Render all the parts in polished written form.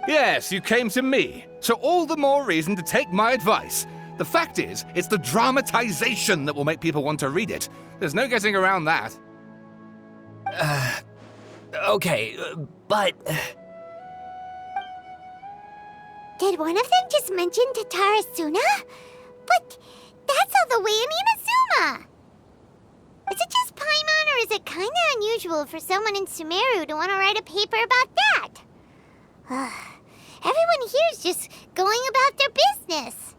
Yes, you came to me, so all the more reason to take my advice. The fact is, it's the dramatization that will make people want to read it. There's no getting around that. Okay, but... Did one of them just mention Tatarasuna? But that's all the way in Inazuma! Is it just Paimon, or is it kinda unusual for someone in Sumeru to want to write a paper about that? Everyone here is just going about their business.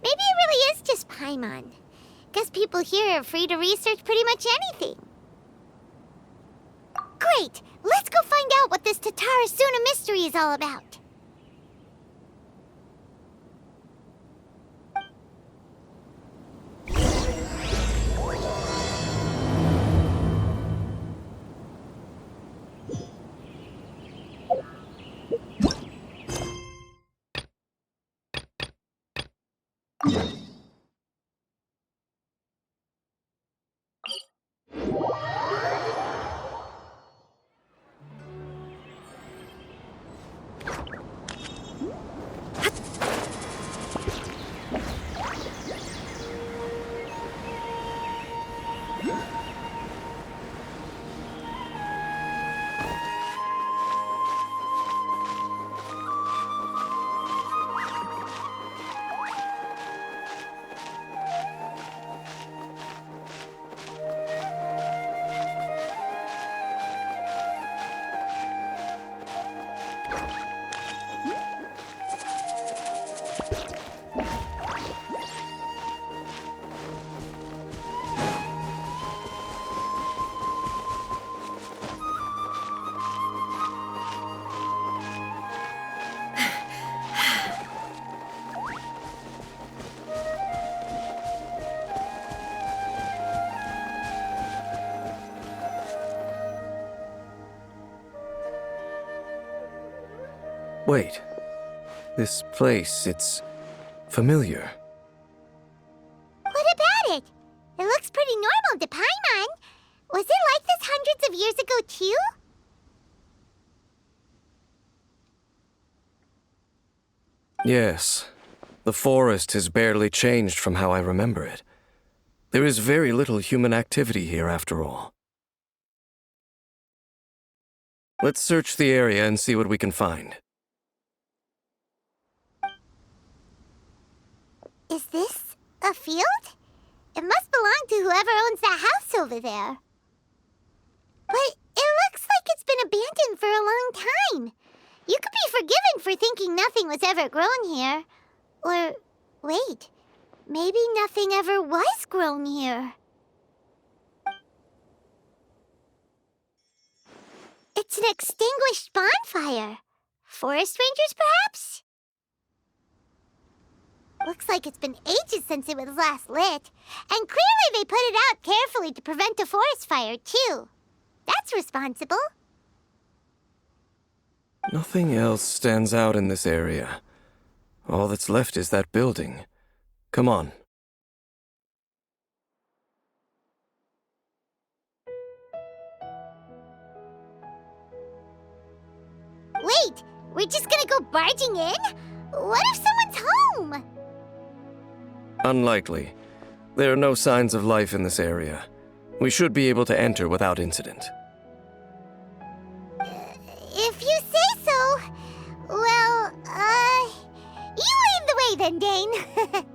Maybe it really is just Paimon. Guess people here are free to research pretty much anything. Great! Let's go find out what this Tatarasuna mystery is all about. Wait. This place, it's familiar. What about it? It looks pretty normal to Paimon. Was it like this hundreds of years ago, too? Yes. The forest has barely changed from how I remember it. There is very little human activity here, after all. Let's search the area and see what we can find. Is this a field? It must belong to whoever owns that house over there. But it looks like it's been abandoned for a long time. You could be forgiven for thinking nothing was ever grown here. Or, wait, maybe nothing ever was grown here. It's an extinguished bonfire. Forest rangers, perhaps? Looks like it's been ages since it was last lit. And clearly they put it out carefully to prevent a forest fire, too. That's responsible. Nothing else stands out in this area. All that's left is that building. Come on. Wait, we're just gonna go barging in? What if someone's home? Unlikely. There are no signs of life in this area. We should be able to enter without incident. If you say so. Well, you lead the way then, Dane.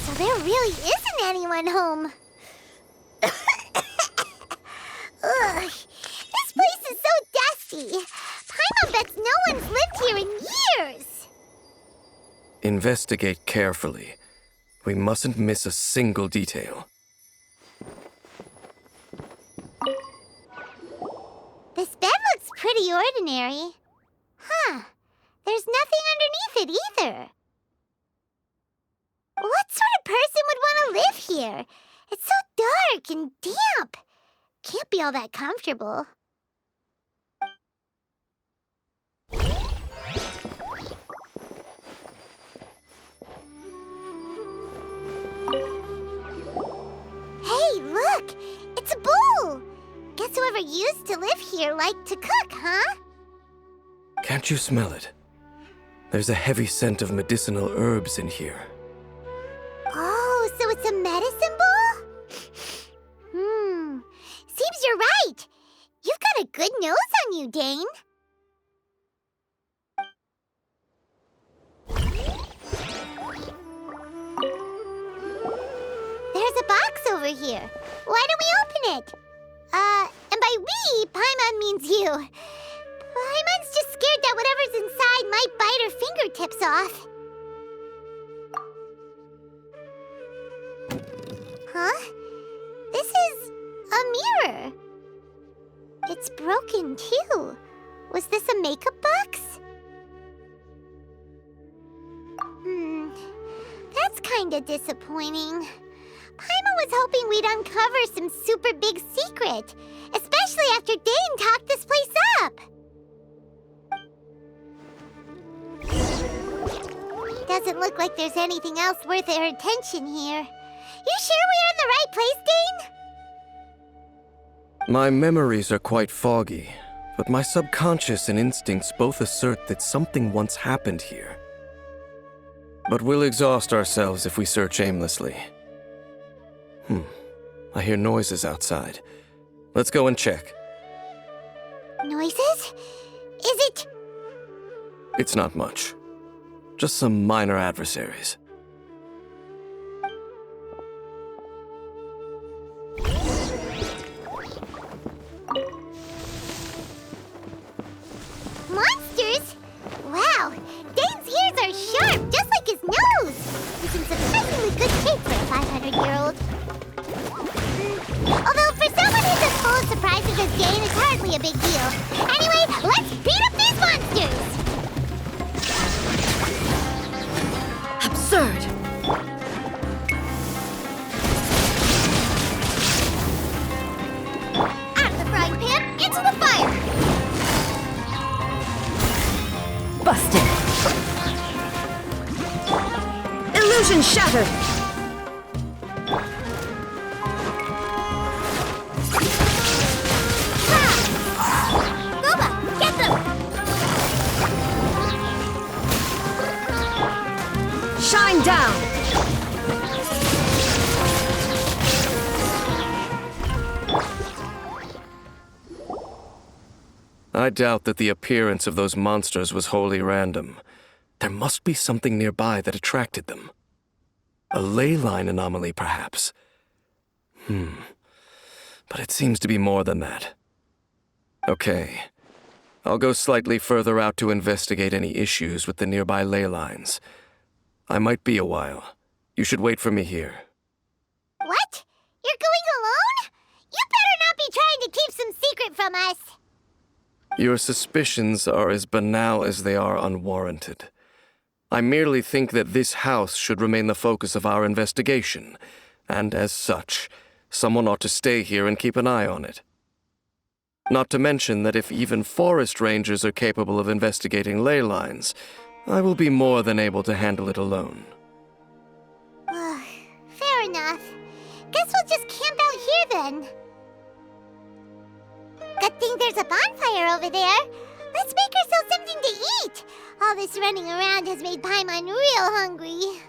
So there really isn't anyone home. Ugh, this place is so dusty. Paimon bets no one's lived here in years. Investigate carefully. We mustn't miss a single detail. This bed looks pretty ordinary. Huh. There's nothing underneath it either. here? It's so dark and damp. Can't be all that comfortable. Hey, look! It's a bowl! Guess whoever used to live here liked to cook, huh? Can't you smell it? There's a heavy scent of medicinal herbs in here. Oh, so it's a medicine bowl? Seems you're right. You've got a good nose on you, Dane. There's a box over here. Why don't we open it? And by we, Paimon means you. Paimon's just scared that whatever's inside might bite her fingertips off. Huh? This is a mirror. It's broken, too. Was this a makeup box? That's kinda disappointing. Paimon was hoping we'd uncover some super big secret, especially after Dane talked this place up. Doesn't look like there's anything else worth our attention here. You sure we're in the right place, Dane? My memories are quite foggy, but my subconscious and instincts both assert that something once happened here. But we'll exhaust ourselves if we search aimlessly. I hear noises outside. Let's go and check. Noises? Is it... It's not much. Just some minor adversaries. Monsters? Wow, Dane's ears are sharp, just like his nose. He's in surprisingly good shape for a 500-year-old. Although for someone who's as full of surprises as Dane, it's hardly a big deal. Anyway, let's beat up these monsters! Absurd! Out of the frying pan, into the fire! Busted! Illusion shattered! Shine down! I doubt that the appearance of those monsters was wholly random. There must be something nearby that attracted them. A ley line anomaly, perhaps. But it seems to be more than that. Okay. I'll go slightly further out to investigate any issues with the nearby ley lines. I might be a while. You should wait for me here. What? You're going alone? You better not be trying to keep some secret from us. Your suspicions are as banal as they are unwarranted. I merely think that this house should remain the focus of our investigation, and as such, someone ought to stay here and keep an eye on it. Not to mention that if even forest rangers are capable of investigating ley lines, I will be more than able to handle it alone. Fair enough. Guess we'll just camp out here then. Good thing there's a bonfire over there. Let's make ourselves something to eat. All this running around has made Paimon real hungry.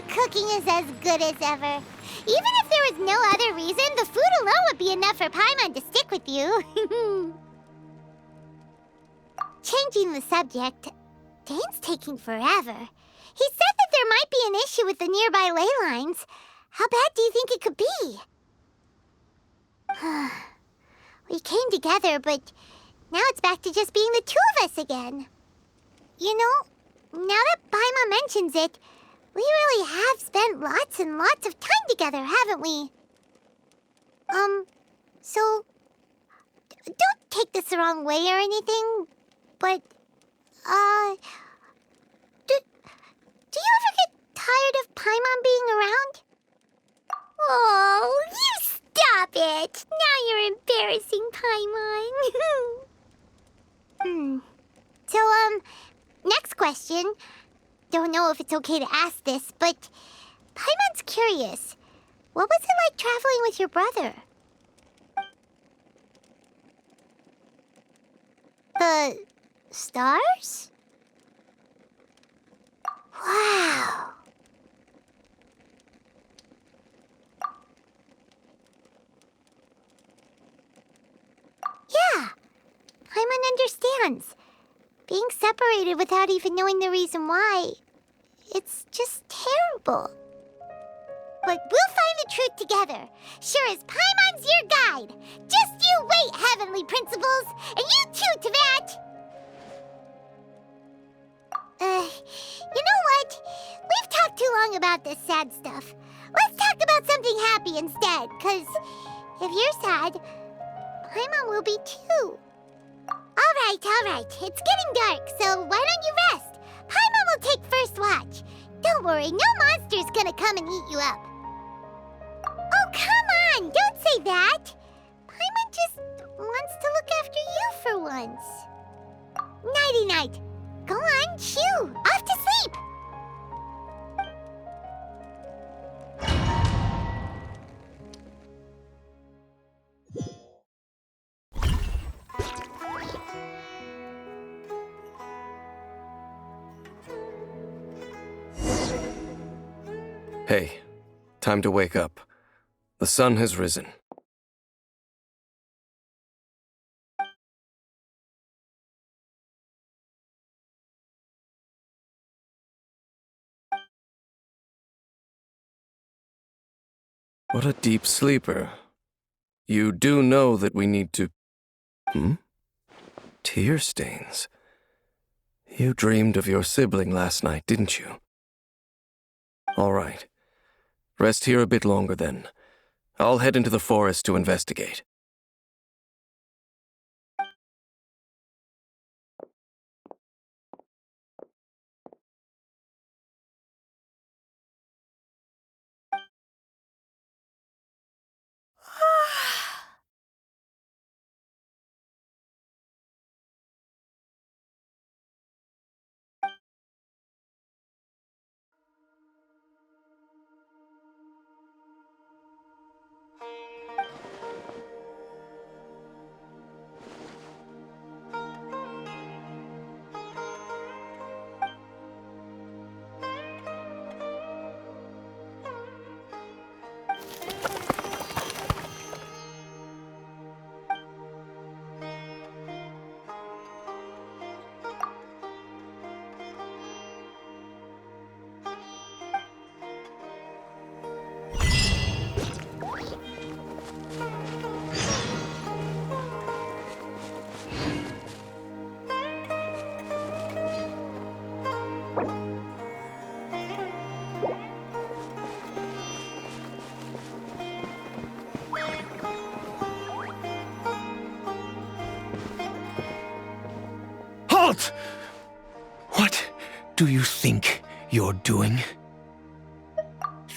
Cooking is as good as ever. Even if there was no other reason, the food alone would be enough for Paimon to stick with you. Changing the subject, Dane's taking forever. He said that there might be an issue with the nearby ley lines. How bad do you think it could be? We came together, but now it's back to just being the two of us again. You know, now that Paimon mentions it, we really have spent lots and lots of time together, haven't we? So, don't take this the wrong way or anything, but, do you ever get tired of Paimon being around? Oh, you stop it! Now you're embarrassing, Paimon. So, next question. Don't know if it's okay to ask this, but Paimon's curious. What was it like traveling with your brother? The stars? Wow. Yeah, Paimon understands. Being separated without even knowing the reason why, it's just terrible. But we'll find the truth together. Sure as Paimon's your guide. Just you wait, Heavenly Principles, and you too, Teyvat. You know what? We've talked too long about this sad stuff. Let's talk about something happy instead, 'cause if you're sad, Paimon will be too. All right. It's getting dark, so why don't you rest? Paimon will take first watch. Don't worry, no monster's gonna come and eat you up. Oh, come on! Don't say that! Paimon just wants to look after you for once. Nighty-night. Go on, chew. Off to sleep. Hey, time to wake up. The sun has risen. What a deep sleeper. You do know that we need to... Tear stains. You dreamed of your sibling last night, didn't you? All right. Rest here a bit longer then. I'll head into the forest to investigate. Halt! What do you think you're doing?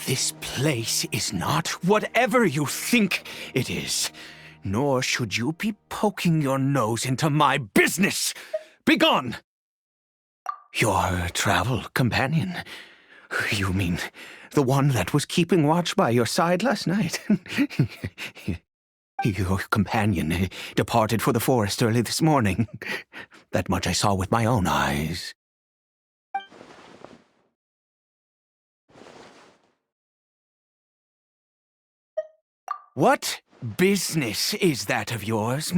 This place is not whatever you think it is, nor should you be poking your nose into my business. Begone! Your travel companion. You mean the one that was keeping watch by your side last night? Your companion departed for the forest early this morning. That much I saw with my own eyes. What business is that of yours,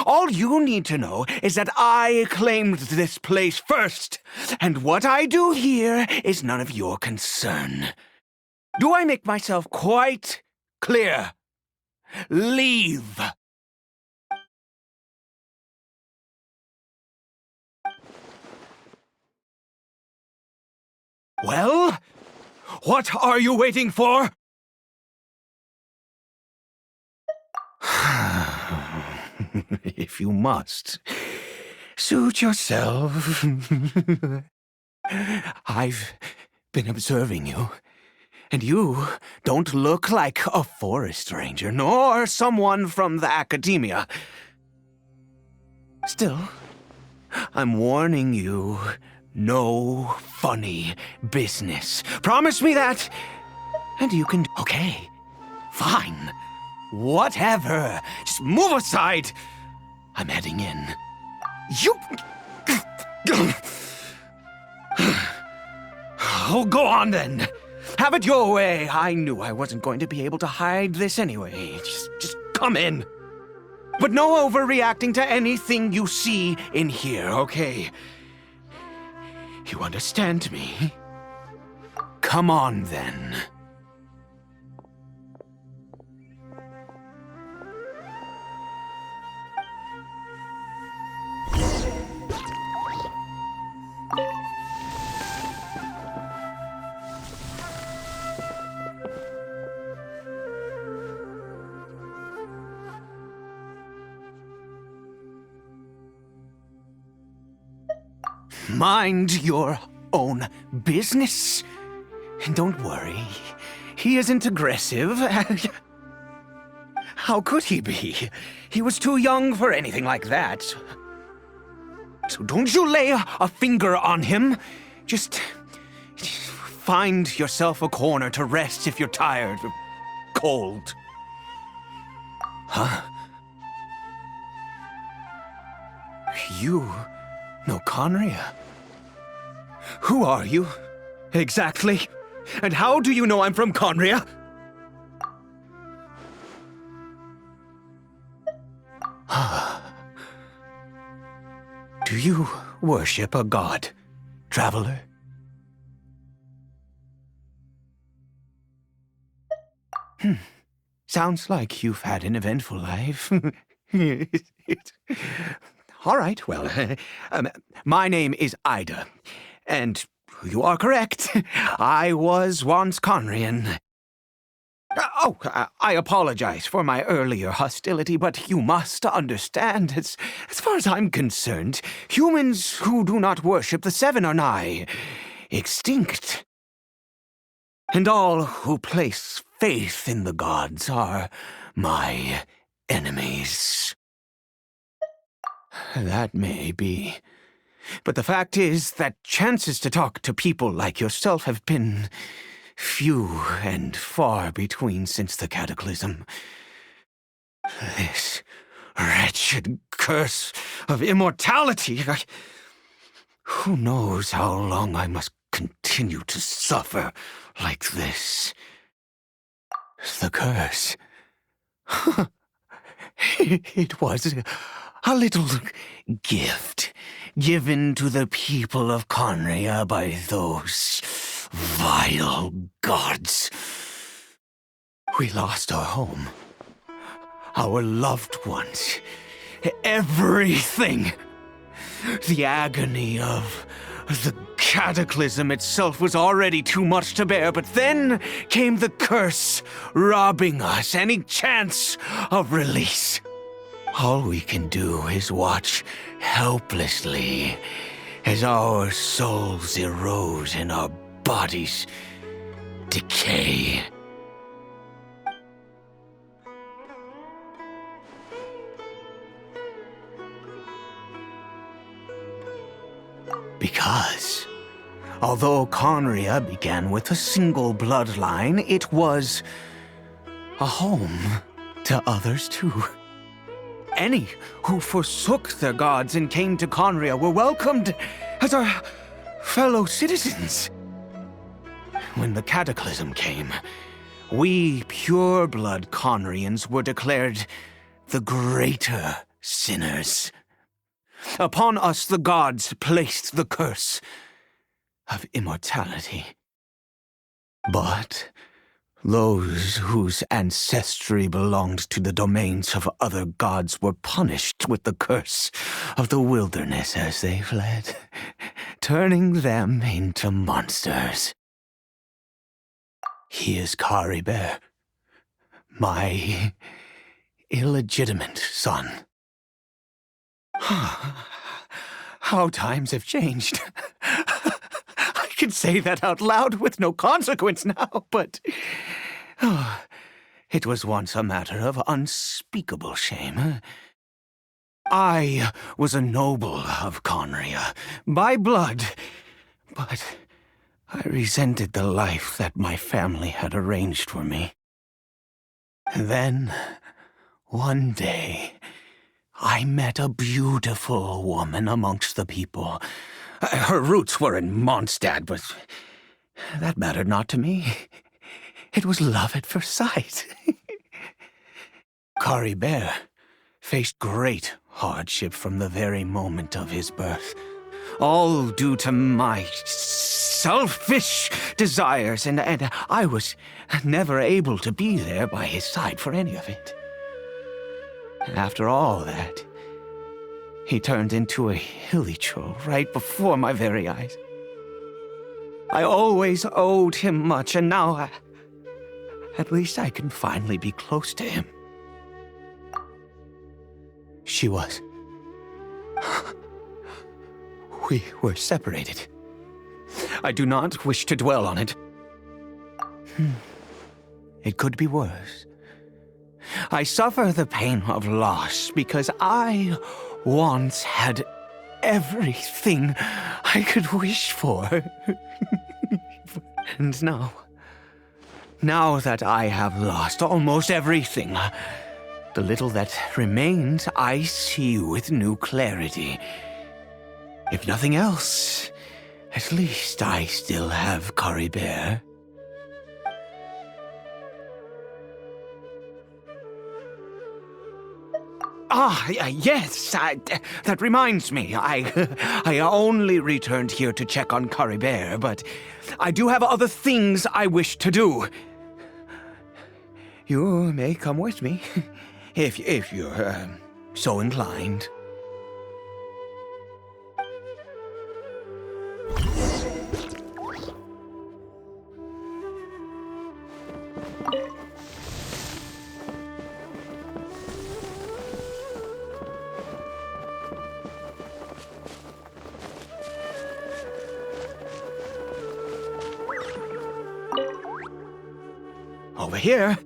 All you need to know is that I claimed this place first, and what I do here is none of your concern. Do I make myself quite clear? Leave! Well, what are you waiting for? If you must, suit yourself. I've been observing you, and you don't look like a forest ranger, nor someone from the academia. Still, I'm warning you, no funny business. Promise me that, and you can... Okay, fine. Whatever. Just move aside. I'm heading in. You... Oh, go on then. Have it your way. I knew I wasn't going to be able to hide this anyway. Just come in. But no overreacting to anything you see in here, okay? You understand me? Come on then. Mind your own business. And don't worry, he isn't aggressive. How could he be? He was too young for anything like that. So don't you lay a finger on him. Just find yourself a corner to rest if you're tired or cold. Huh? You know Conria? Who are you, exactly? And how do you know I'm from Conria? Do you worship a god, traveler? Sounds like you've had an eventful life. All right, well, my name is Ida, and you are correct. I was once Conrian. I apologize for my earlier hostility, but you must understand, as far as I'm concerned, humans who do not worship the Seven are nigh extinct. And all who place faith in the gods are my enemies. That may be. But the fact is that chances to talk to people like yourself have been few and far between since the cataclysm. This wretched curse of immortality. Who knows how long I must continue to suffer like this? The curse. It was a little gift given to the people of Conria by those vile gods. We lost our home, our loved ones, everything. The agony of the cataclysm itself was already too much to bear, but then came the curse, robbing us any chance of release. All we can do is watch helplessly as our souls erode and our bodies decay. Because, although Conria began with a single bloodline, it was a home to others too. Any who forsook their gods and came to Conria were welcomed as our fellow citizens. When the cataclysm came, we pure-blood Conrians were declared the greater sinners. Upon us the gods placed the curse of immortality. But those whose ancestry belonged to the domains of other gods were punished with the curse of the wilderness as they fled, turning them into monsters. He is Caribert, my illegitimate son. How times have changed. I can say that out loud with no consequence now, but it was once a matter of unspeakable shame. I was a noble of Conria, by blood, but I resented the life that my family had arranged for me. And then, one day, I met a beautiful woman amongst the people. Her roots were in Mondstadt, but that mattered not to me. It was love at first sight. Caribert faced great hardship from the very moment of his birth, all due to my selfish desires, and I was never able to be there by his side for any of it. After all that, he turned into a hilichurl right before my very eyes. I always owed him much, and now at least I can finally be close to him. She was. We were separated. I do not wish to dwell on it. It could be worse. I suffer the pain of loss because I once had everything I could wish for. And now that I have lost almost everything, the little that remains I see with new clarity. If nothing else, at least I still have Caribert. Yes, that reminds me. I only returned here to check on Caribert, but I do have other things I wish to do. You may come with me, if you're so inclined. Over here.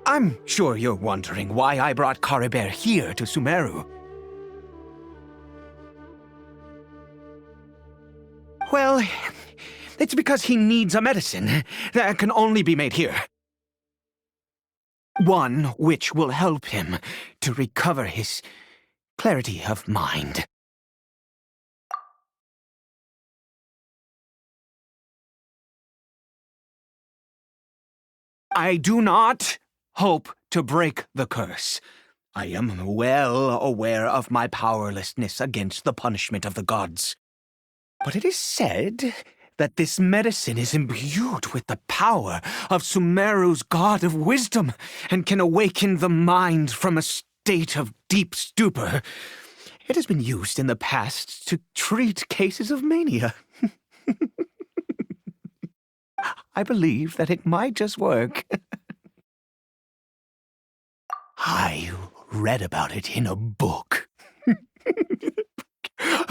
I'm sure you're wondering why I brought Caribert here to Sumeru. Well, it's because he needs a medicine that can only be made here. One which will help him to recover his clarity of mind. I do not hope to break the curse. I am well aware of my powerlessness against the punishment of the gods. But it is said that this medicine is imbued with the power of Sumeru's god of wisdom and can awaken the mind from a state of deep stupor. It has been used in the past to treat cases of mania. I believe that it might just work. I read about it in a book.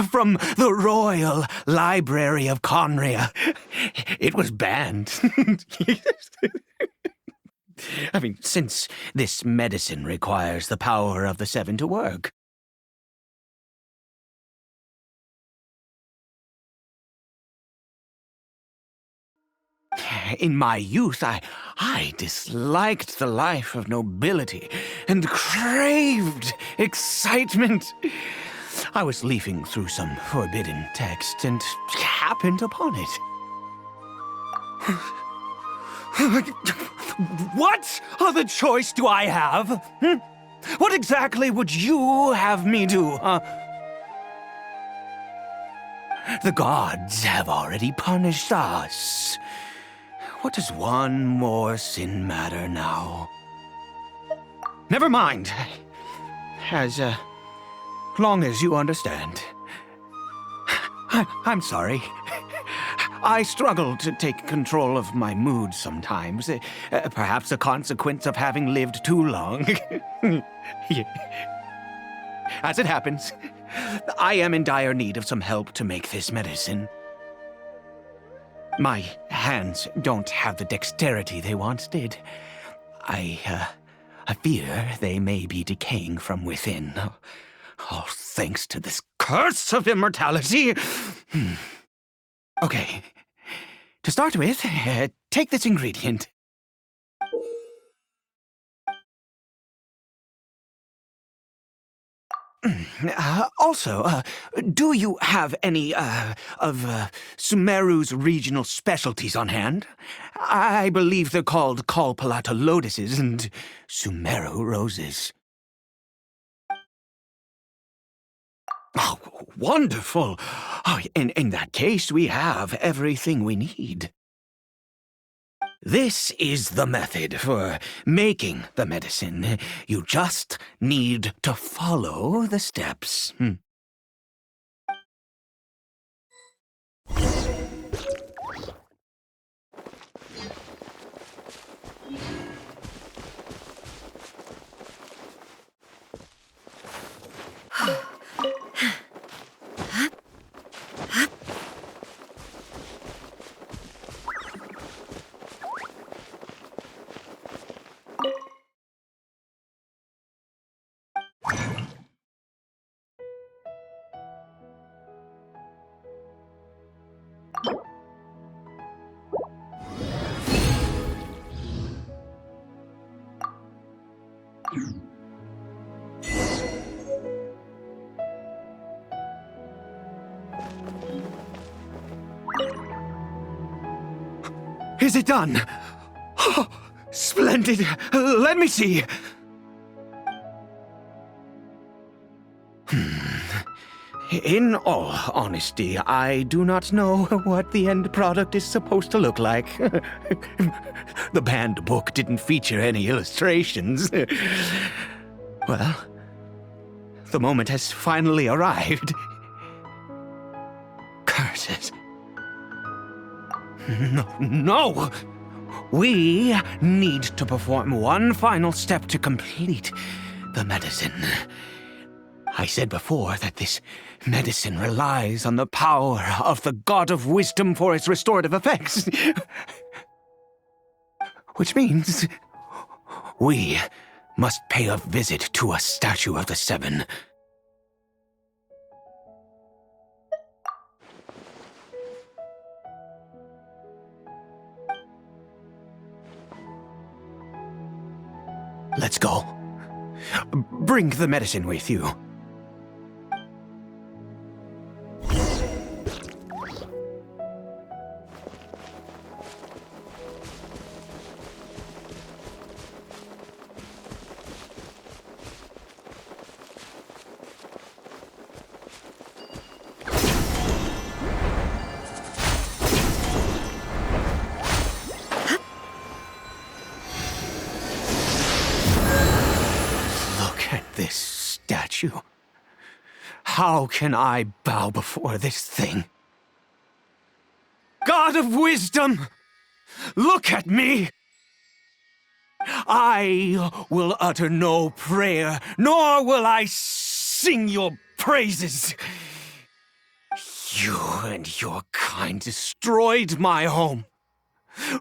From the Royal Library of Conria. It was banned. I mean, since this medicine requires the power of the Seven to work. In my youth, I disliked the life of nobility and craved excitement. I was leafing through some forbidden text and happened upon it. What other choice do I have? What exactly would you have me do, huh? The gods have already punished us. What does one more sin matter now? Never mind. As long as you understand. I'm sorry. I struggle to take control of my mood sometimes. Perhaps a consequence of having lived too long. As it happens, I am in dire need of some help to make this medicine. My hands don't have the dexterity they once did. I fear they may be decaying from within. All thanks to this curse of immortality. Okay. To start with, take this ingredient. Also, do you have any, of Sumeru's regional specialties on hand? I believe they're called Kalpalata lotuses and Sumeru roses. Oh, wonderful! Oh, in that case, we have everything we need. This is the method for making the medicine. You just need to follow the steps. Is it done? Oh, splendid! Let me see! In all honesty, I do not know what the end product is supposed to look like. The banned book didn't feature any illustrations. Well, the moment has finally arrived. Curses. No! We need to perform one final step to complete the medicine. I said before that this medicine relies on the power of the God of Wisdom for its restorative effects. Which means we must pay a visit to a statue of the Seven. Let's go. Bring the medicine with you. This statue. How can I bow before this thing? God of Wisdom, look at me! I will utter no prayer, nor will I sing your praises. You and your kind destroyed my home,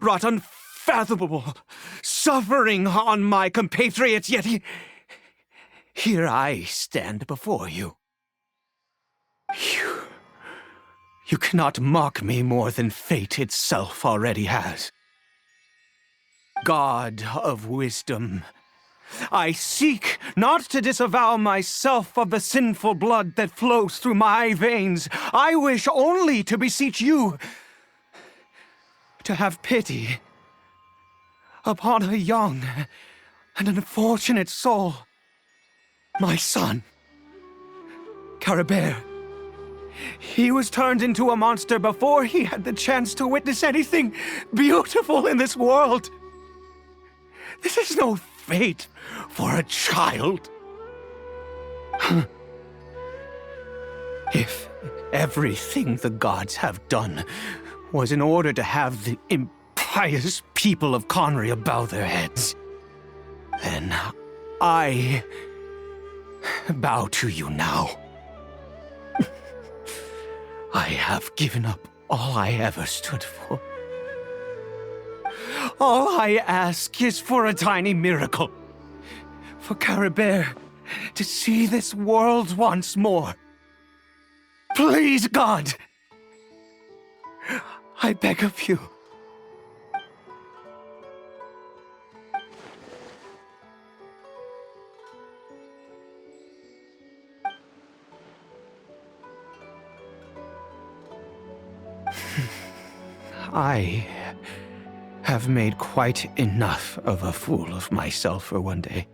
wrought unfathomable suffering on my compatriots, yet here I stand before you. You cannot mock me more than fate itself already has. God of Wisdom, I seek not to disavow myself of the sinful blood that flows through my veins. I wish only to beseech you to have pity upon a young and unfortunate soul. My son, Caribert. He was turned into a monster before he had the chance to witness anything beautiful in this world. This is no fate for a child. If everything the gods have done was in order to have the impious people of Conria bow their heads, then I bow to you now. I have given up all I ever stood for. All I ask is for a tiny miracle. For Caribert to see this world once more. Please, God! I beg of you. I have made quite enough of a fool of myself for one day.